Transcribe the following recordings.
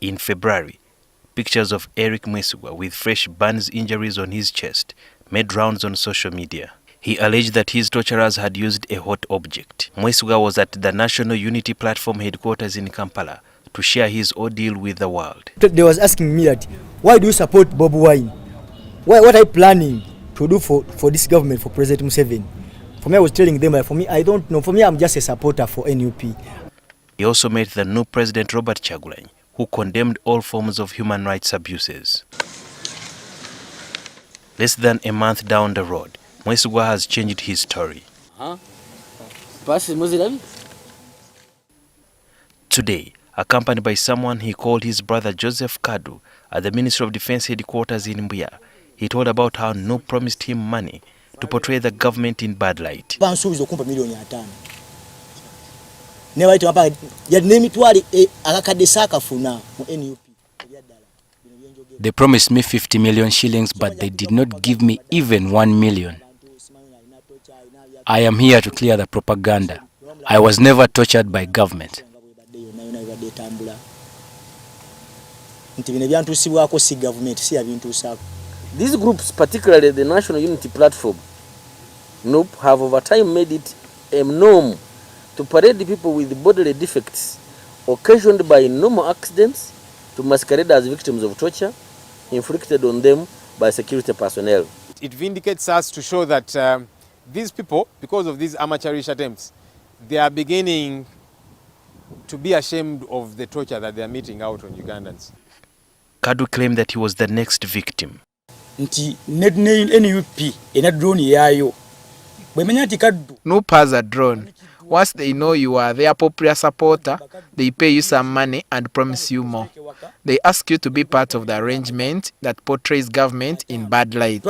In February, pictures of Eric Mwesigwa with fresh burns injuries on his chest made rounds on social media. He alleged that his torturers had used a hot object. Mwesigwa was at the National Unity Platform headquarters in Kampala to share his ordeal with the world. They was asking me that, why do you support Bobi Wine? What are you planning to do for this government, for President Museveni? For me, I was telling them that for me, I don't know. For me, I'm just a supporter for NUP. He also met the new President Robert Kyagulanyi, who condemned all forms of human rights abuses. Less than a month down the road, Mwesigwa has changed his story. Today, accompanied by someone he called his brother Joseph Kadu at the Ministry of Defense headquarters in Mbuya, he told about how No promised him money to portray the government in bad light. They promised me 50 million shillings, but they did not give me even 1 million. I am here to clear the propaganda. I was never tortured by government. These groups, particularly the National Unity Platform, NUP, have over time made it a norm to parade the people with bodily defects occasioned by normal accidents to masquerade as victims of torture inflicted on them by security personnel. It vindicates us to show that these people, because of these amateurish attempts, they are beginning to be ashamed of the torture that they are meting out on Ugandans. Kadu claimed that he was the next victim. NUP has a drone. Once they know you are their popular supporter, they pay you some money and promise you more. They ask you to be part of the arrangement that portrays government in bad light.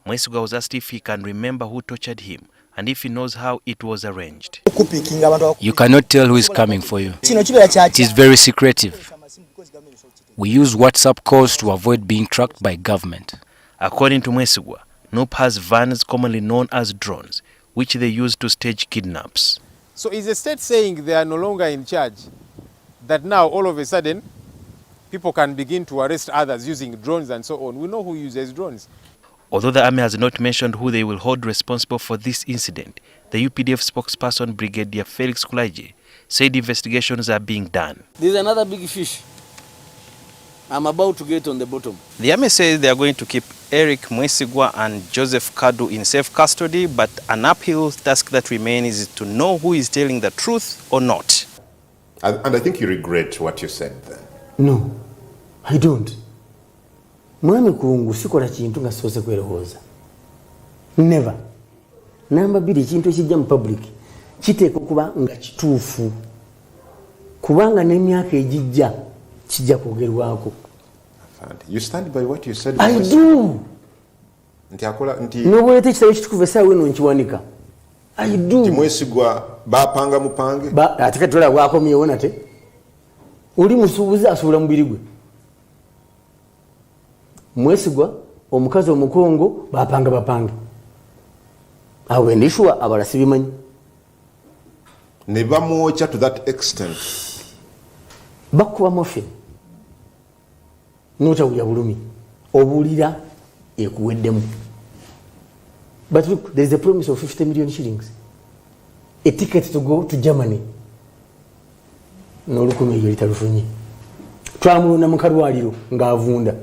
Mwesigwa was asked if he can remember who tortured him and if he knows how it was arranged. You cannot tell who is coming for you. It is very secretive. We use WhatsApp calls to avoid being tracked by government. According to Mwesigwa, NUP has vans commonly known as drones, which they use to stage kidnaps. So is the state saying they are no longer in charge, that now all of a sudden people can begin to arrest others using drones and so on? We know who uses drones. Although the army has not mentioned who they will hold responsible for this incident, the UPDF spokesperson Brigadier Felix Kulayigye said investigations are being done. There's another big fish. I'm about to get on the bottom. The army says they are going to keep Eric Mwesigwa and Joseph Kadu in safe custody, but an uphill task that remains is to know who is telling the truth or not. And I think you regret what you said then. No, I don't. Mwami kungu sikola chintu nga sose kwerohoza. Never. Namba bili chintu chijja mu public. Chiteeko kuba nga kituufu. Kubanga n'emyaka ejijja kijja kwogerwako. You stand by what you said. I do. Nobwete kitabo kitukuve saa weno nkiwanika. I do. Mwesigwa bapanga mupange. Ate katola wako miyona te. Uli musubuzi asubula mubiri gwe. Mwesigwa omukazi omukongo bapanga. Awe ndishwa abalasi bimanyi. Ne bamwocha to that extent. Bakuba mofe. Nota uya bulumi. Obulira ekuweddemu. But look, there is a promise of 50 million shillings. A ticket to go to Germany. Nolukumi yolita lufunye. Twamulonda mu kalwaliro ng'avunda.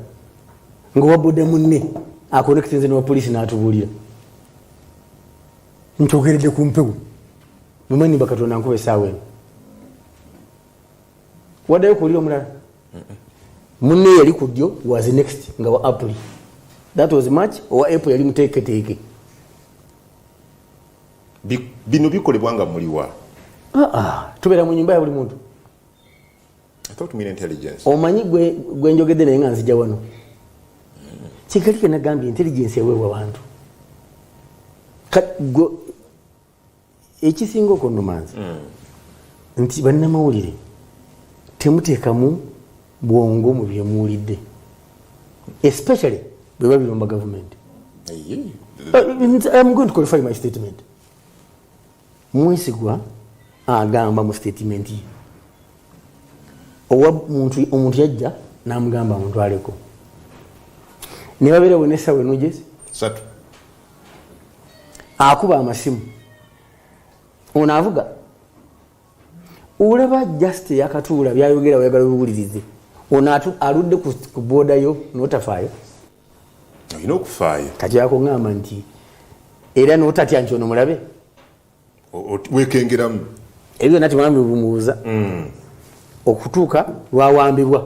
Ng'owabodde munne akonekitinze ne poliisi n'atubulira. Ntogeredde ku mpewo. Mumanyi bakatonda nkuba essaawa eno. Waddayo kuwulira omulala. Munne yali ku ddyo was next nga wa April. That was March or April yali muteeketeeke. Bino bikolebwa nga muliwa. Tubeera mu nyumba ya buli muntu. I thought mean intelligence. Omanyi gwe njogedde naye nga nzija wano. Kikalike nagambye intelligence eweebwa bantu. Ekisinga okunnumanzi nti bannamawulire temuteekamu bwongo mu bye muwulidde, especially bwe babiromba government. I'm going to qualify my statement. Mwesigwa agamba mu statement ye omuntu yajja n'amugamba amutwaleko ne babeerawo n'essawa enogezi 3 akuba amasimu ono avuga olaba just yakatuula byayogera wayagala biwulirize ono aludde ku boodayo n'otafaayo olina okufaayo kati yakuŋŋamba nti era n'otatya nti ono mulabe weekengeramu ebyo nati mwami bumubuuza okutuuka lwawambibwa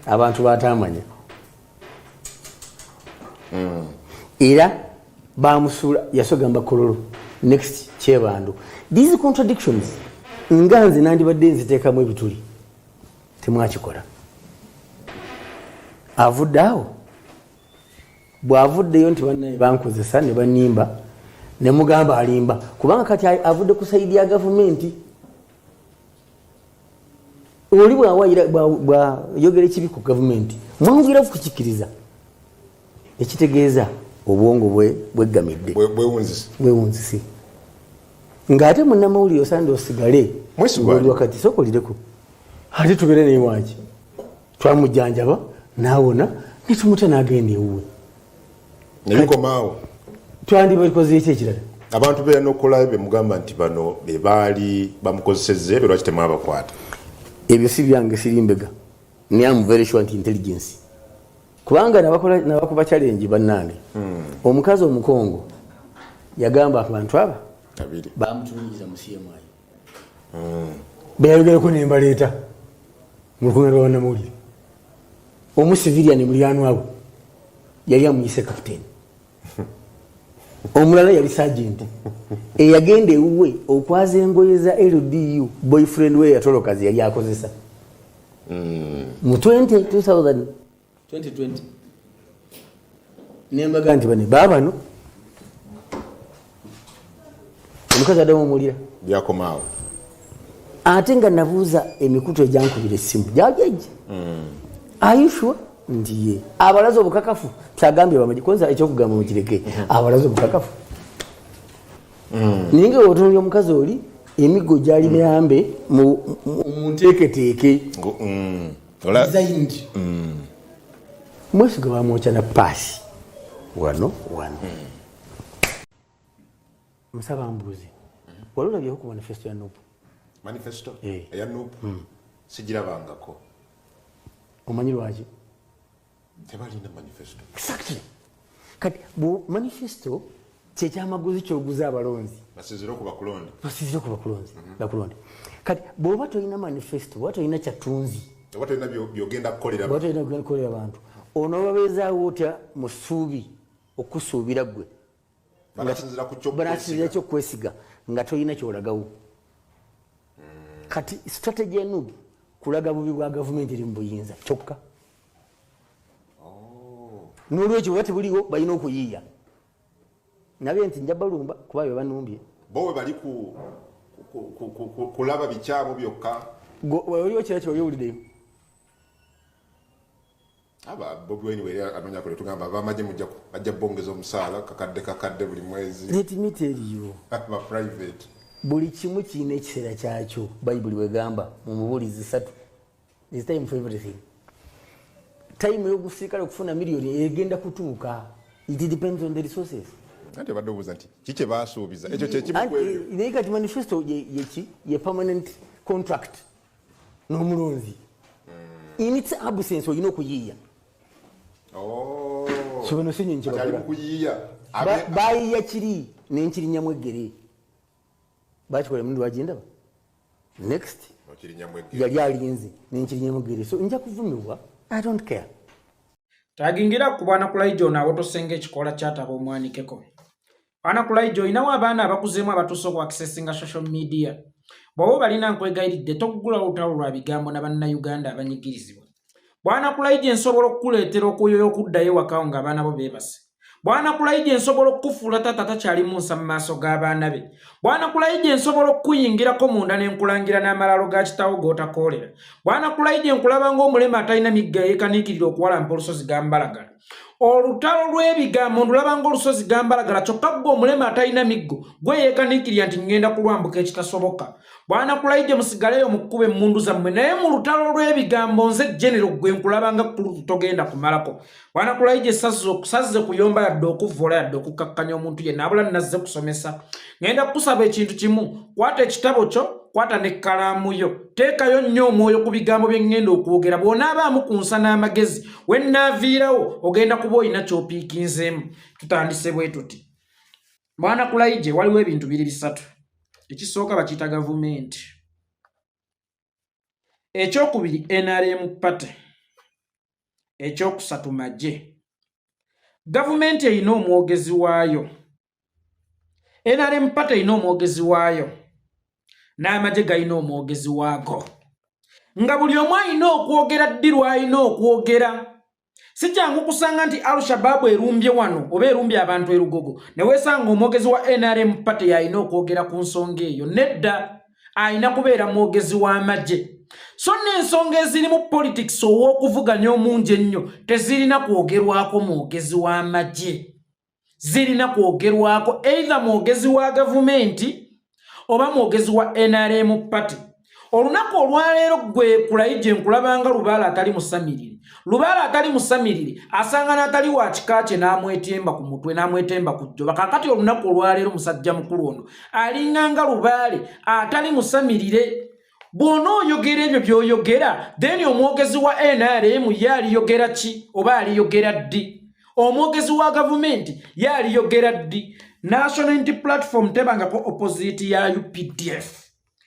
abantu batamanya era bamusuula yasogamba kololo next Kyebando. These contradictions nga nze nandibadde nziteekamu ebituli temwakikola avudde awo bw'avuddeyo nti bannaye bankozesa ne banimba ne mugamba alimba kubanga kati avudde ku saidi ya gavumenti oli bw'ayogera ekibi ku gavumenti mwongera kukikkiriza ekitegeeza obwongo bweggamidde bwewunzise ng'ate munnamawulire osande osigale Mwesigwa wakati sokolireko ate tubeere newangi twamujjanjaba naawona netumuta n'agenda ewuwe nebikomaawo twandibikoze eki ekirala abantu beera n'okukolayo bemugamba nti bano bebaali bamukozesezza ebyo lwaki temwabakwata ebyo si byange sirimbega naye am very sure nti intelligence kubanga nabakuba challenge bannange omukazi omukongo yagamba abantu aba bamutulungiza mu CMI beyayogereko nembaleeta mu lukunga lwa bannamawulire omusiviliani mulyanwabo yali amuyise kapiteeni omulala yali sergeant eyagenda ewuwe okwaza engoye za LDU boyfriend we yatolokazi yali akozesa mu 2020 nembaga nti bane babano omukazi adamu omulira byakomaawo ate nga nabuuza emikutu egyankubira essimu gyajeje ayushwa nti ye abalaza obukakafu kyagambye bamaji kwanza ekyokugamba mukireke abalaza obukakafu ninge otonye omukazi oli emigo gyali meyambe munteeketeeke designed Mwesigwa bamwoca na paasi wano musaba mbuuzi wali olabyeko ku manifesto ya NUP manifesto eya NUP sigirabangako omanyi lwaki tebalina manifesto exactly kati bu manifesto kyekyamaguzi kyoguza abalonzi basizire okuba kulonda kati bw'oba tolina manifesto oba tolina kyatunzi oba tolina byogenda kukolera abantu ono babeezaawo otya mu ssuubi okusuubira ggwe banasinzira kyokwesiga nga tolina kyolagawo kati strategy enu kulaga bubi bwa gavumenti eri mu buyinza kyokka n'olwekyo bwe tebuliwo balina okuyiiya nabye nti nja balumba kuba bye banumbye bowe bali kulaba bikyamu byokka oliwo kira kyoyowuliddeyo Bobi Wine weri anonya kule tugamba bamaje bajja bongeza omusaala kakadde buli mwezi let me tell you private buli kimu kiina ekiseera kyakyo bayibuli wegamba mu mubuulizi 3 is time for everything time y'okusirikale okufuna miliyoni egenda kutuuka it depends on the resources ate badde obuuza nti kiki baasuubiza ekyo kyekimu kwebyo naye kati manifesto ye permanent contract n'omulonzi in its absence olina okuyiiya sobono sinye nkyebagala bayiya kiri nenkirinnyamu eggere bakikola mundu wagindaba next yali alinze nenkirinnyamu eggere so nja kuvumibwa I don't care tagingira ku bwana Kulayigye ono awotosenga ekikola kyataba omwanikeko bwana Kulayigye olinawo abaana abakuzeemu abatuuse okwakisesinga social media bw'oba balina nkwegayiridde tokugulawo olutalo lwa bigambo na bannayuganda abanyigirizibwa bwana Kulayigye nsobola okukuleetera okuyoya okuddayo wakawo ng'abaana bo beebase bwana Kulayigye nsobola okukufuula taata takyali munsa mu maaso g'abaana be Bwana Kulayigye nsobola okuyingirako munda ne nkulangira n'amalalo ga kitaawo g'otakoolera. Bwana Kulayigye nkulaba ng'omulema atalina migga yeekaniikirira okuwalampa olusozi ga Mbalagala. Olutalo lw'ebigambo ndulaba ng'olusozi ga Mbalagala kyokka gwe omulema atalina miggo gwe yeekaniikirira nti ngenda kulwambuka ekitasoboka. Bwana Kulayigye musigaleyo mukkube emmundu zammwe naye mu lutalo lw'ebigambo nze genero gwe nkulaba nga togenda kumalako. Bwana Kulayigye sazze kuyomba yadde okuvvoola yadde okukkakkanya omuntu yenna abula nazze kusomesa. Ngenda kusaba ekintu kimu, kwata ekitabo kyo, kwata n'ekkalaamu yo, teekayo nnyo omwoyo ku bigambo bye ŋŋenda okwogera. Bw'onaabaamu ku nsa n'amagezi wennaaviirawo ogenda kuba olina ky'opiikinzeemu. Tutandise bwe tuti. Bwana Kulayigye waliwo ebintu biri bisatu. Ekisooka bakiyita gavumenti. Ekyokubiri NRM party. Ekyokusatu magye. Gavumenti erina omwogezi waayo. NRM party erina omwogezi waayo. N'amagye galina omwogezi waago. Nga buli omu alina okwogera ddi lw'alina okwogera. Si kyangu kusanga nti Al-Shabaab erumbye wano oba erumbye abantu erugogo ne weesanga omwogezi wa NRM party alina okwogera ku nsonga eyo. Nedda alina kubeera mwogezi w'amagye. So n'ensonga eziri mu politics ow'okuvuganya omungi ennyo tezirina kwogerwako mwogezi w'amagye. Zirina kwogerwako either mwogezi wa gavumenti oba mwogezi wa NRM party. Olunaku olwaleero gwe Kulayigye nkulabanga Lubaala atali musamirire. Lubaala atali musamirire asanga n'atali wa kika kye n'amwetemba ku mutwe n'amwetemba ku jjoba. Kaakati olunaku olwaleero musajja mukulu ono alinganga Lubaale atali musamirire. Bw'onooyogera ebyo by'oyogera then omwogezi wa NRM ye aliyogera ki oba aliyogera ddi? Omwogezi wa gavumenti ye aliyogera ddi? National Unity Platform tebangako opposite ya UPDF.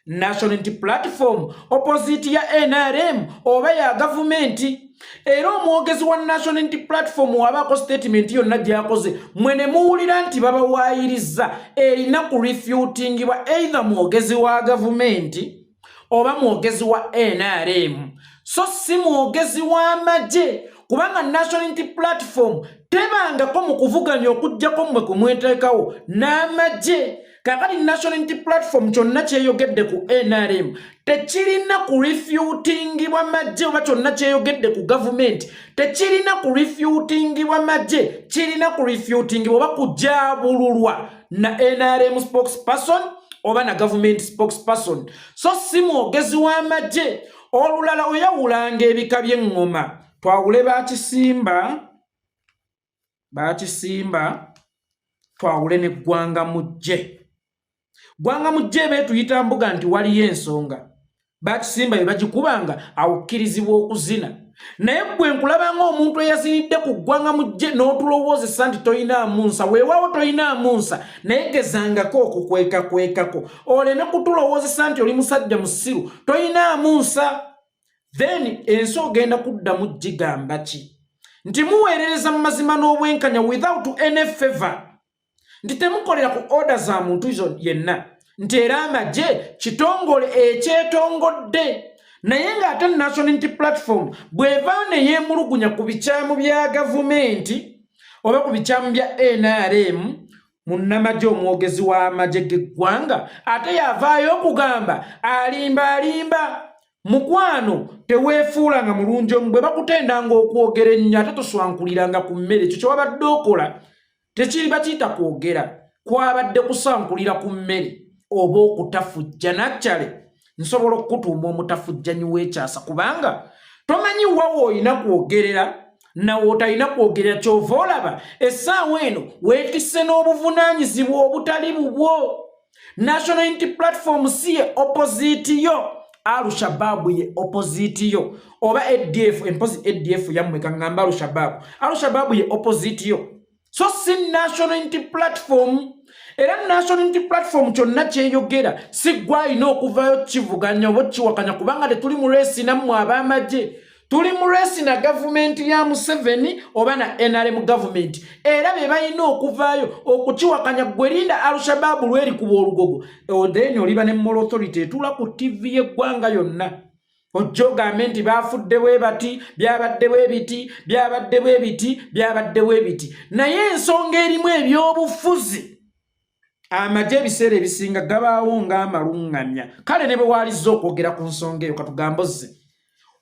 National Unity Platform opposite ya NRM oba ya gavumenti. Era omwogezi wa National Unity Platform wabako statement yonna gy'akoze mwene muwulira nti babawaayiriza erina ku refutingibwa either mwogezi wa gavumenti oba mwogezi wa NRM. So si mwogezi w'amagye kubanga National Unity Platform tebangako mu kuvuganya okujjako mmwe kumweteekawo n'amagye. Kakati National Unity Platform kyonna kyeyogedde ku NRM tekirina ku refutingibwa magye oba kyonna kyeyogedde ku gavumenti tekirina ku refutingibwa magye, kirina ku refutingibwa oba kujaabululwa na NRM spokesperson oba na government spokesperson. So si mwogezi w'amagye. Olulala oyawulanga ebika by'eŋŋoma. Twawule Bakisimba, twawule ne Gwanga Mujje. Gwanga Mujje beetuyita mbuga nti waliyo ensonga. Bakisimba bye bagikubanga awukkirizibwa okuzina. Naye gwe nkulabanga omuntu eyazinidde ku Gwanga Mujje n'otulowoozesa nti toyinaamu nsa. Weewaawo toyinaamu nsa naye gezangako okukwekako. Oleme kutulowoozesa nti oli musajja musiru toyinaamu nsa. Then ensi ogenda kuddamu gigamba ki? Nti muweerereza mu mazima n'obwenkanya without any favor. Nti temukolera ku order za muntu izo yenna. Nti era amagye kitongole ekyetongodde. Naye ng'ate National Unity Platform bw'evaawo ne yeemulugunya ku bikyamu bya gavumenti oba ku bikyamu bya NRM, munnamagye omwogezi w'amagye g'eggwanga ate yavaayo okugamba alimba. Mukwano teweefuulanga mulungi omu bwe bakutendanga okwogera ennyo ate toswankuliranga ku mmere. Ekyo kyewabadde okola tekiri bakiyita kwogera, kwabadde kusankulira ku mmere oba okutafujja. Nakyale nsobola okukutuuma omutafujjanyi w'ekyasa kubanga tomanyi wawo olina kwogerera nawe otalina kwogerera. Kyova olaba essaawa eno weetisse n'obuvunaanyizibwa obutali bubwo. National Unity Platform si ye opposite yo, Al-Shabaab ye opposite yo oba ADF. Empozi ADF yammwe kaŋŋamba Al-Shabaab ye opposite yo. So si National Unity Platform. Era National Unity Platform kyonna kyeyogera si gwe alina okuvaayo kivuganya oba kiwakanya kubanga tetuli mu leesi nammwe ab'amagye. Tuli mu leesi na gavumenti ya Museveni oba na NRM gavumenti. Era be balina okuvaayo okukiwakanya. Gwe linda Al-Shabaab lwerikuba olugogo then oliba ne Moral Authority etuula ku TV y'eggwanga yonna ojja ogambe nti baafudde bwe bati byabadde bwe biti naye ensonga erimu ebyobufuzi amagye ebiseera ebisinga gabaawo ng'amalungamya kale ne bwe waalizza okwogera ku nsonga eyo katugambozze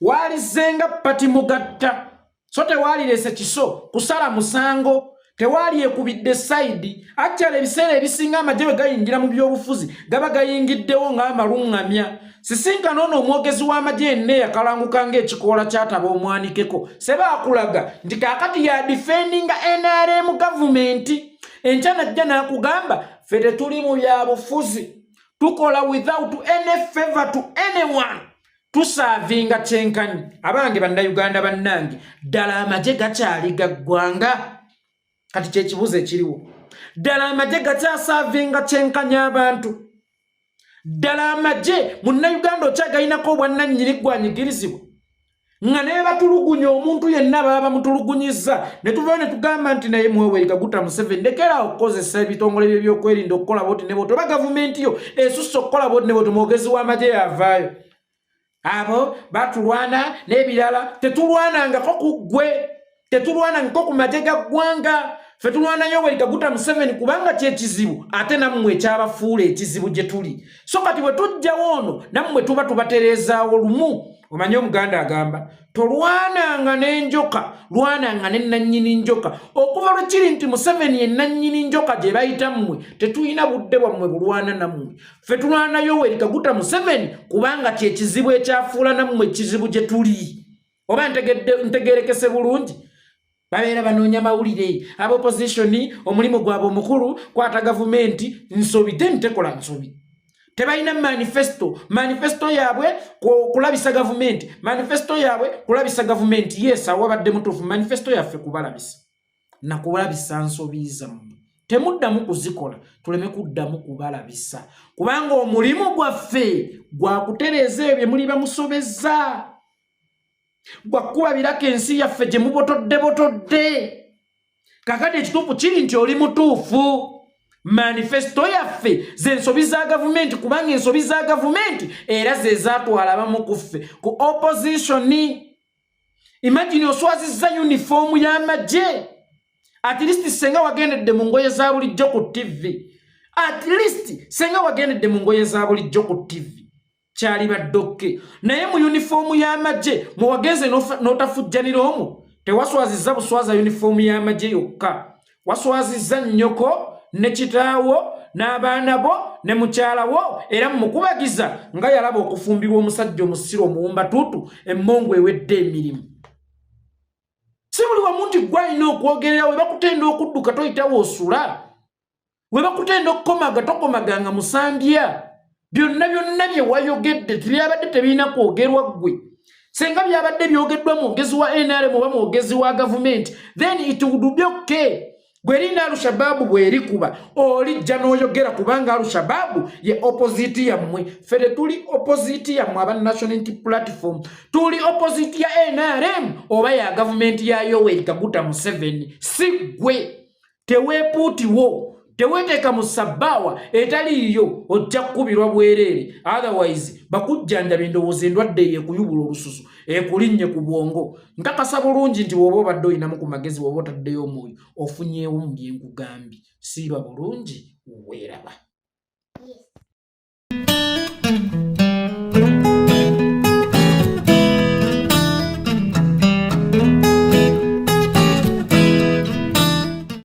waalizenga pati mugatta so tewaalirese kiso kusala musango tewaali ekubidde sayidi akyala ebiseera ebisinga amagye bwe gayingira mu by'obufuzi gaba gayingiddewo ng'amalungamya sisinkana ono omwogezi w'amagye yenna yakalanguka ng'ekikoola kyataba omwanikeko sebaakulaga nti kaakati ya defendinga NRM gavumenti enkya najja n'akugamba ffe tetuli mu byabufuzi tukola without any favor to anyone tusaavinga kyenkanyi abange bannayuganda bannange ddala amagye gakyali gaggwanga kati kyekibuzo ekiriwo ddala amagye gakyasaavinga kyenkanyi abantu ddala amagye munnayuganda okyagalinako obwannannyini gwanyigirizibwa nga naye batulugunya omuntu yenna baba bamutulugunyiza ne tuvayo ne tugamba nti naye Mwesigwa guta Museveni lekera okukozesa ebitongole bye by'okwelinda okukola boti ne boti oba gavumenti yo esusse okukola boti ne boti mwogezi w'amagye yavaayo abo batulwana n'ebirala tetulwanangako ku ggwe tetulwanangako ku magye ga ggwanga ffe tulwanayo Mwesigwa guta Museveni kubanga kyekizibu ate nammwe ekyabafuula ekizibu gye tuli so kati bwe tujjawo ono nammwe tuba tubatereezaawo lumu omanye omuganda agamba tolwananga n'enjoka lwananga n'ennannyini njoka okuva lwe kiri nti Museveni ennannyini njoka gye bayita mmwe tetulina budde bwammwe bulwana nammwe ffe tulwanayo Mwesigwa guta Museveni kubanga kyekizibu ekyafuula nammwe ekizibu gye tuli oba ntegeerekese bulungi babeera banoonya mawulire ab'opposition omulimu gwabwe omukulu kwata gavumenti nsobi tekola nsobi tebalina manifesto yaabwe kulabisa gavumenti manifesto yaabwe kulabisa gavumenti yes awabadde mutuufu manifesto yaffe kubalabisa nakubalabisa nsobi zammwe temuddamu kuzikola tuleme kuddamu kubalabisa kubanga omulimu gwaffe gwa kutereeza ebyo muli bamusobezza gwakubabirako ensi yaffe gye mubotodde kakati ekituufu kiri nti oli mutuufu manifesto yaffe z'ensobi za gavumenti kubanga ensobi za gavumenti era ze zaatwala abamu ku ffe ku opposition imagine oswazizza uniform y'amagye at least senga wagendedde mu ngoye za bulijjo ku TV at least senga wagendedde mu ngoye za bulijjo ku TV kyali baddokke naye mu uniform y'amagye mu wagenze n'otafujjanira omwo tewaswazizza buswaza uniform y'amagye yokka waswazizza nnyoko ne kitaawo n'abaana bo ne mukyala wo era mukubagiza nga yalaba okufumbirwa omusajja omusiro omuwumba tuutu emmongo ewedde emirimu si buli wamu nti gwalina okwogerera we bakutenda okudduka toyitawo osula we bakutenda okukomaga tokomaganga musambya byonna bye wayogedde tebyabadde tebirina kwogerwa ggwe senga byabadde byogeddwa mwogezi wa NRM oba mwogezi wa gavumenti then it would be okay gwerinda Al-Shabaab bwerikuba olijja n'oyogera kubanga Al-Shabaab ye opposite yammwe fere tuli opposite yammwe aba National Unity Platform tuli opposite ya NRM oba ya gavumenti ya Mwesigwa guta Museveni si gwe teweepuutiwo teweteeka mu sabbaawa etaliiyo ojja kukubirwa bwereere otherwise bakujjanjaba endowooza endwadde ekuyubula olususu ekulinnye ku bwongo nkakasa bulungi nti bw'oba obadde oyinamu ku magezi bw'oba otaddeyo omwoyo ofunyeewo mu bye nkugambye siiba bulungi weeraba.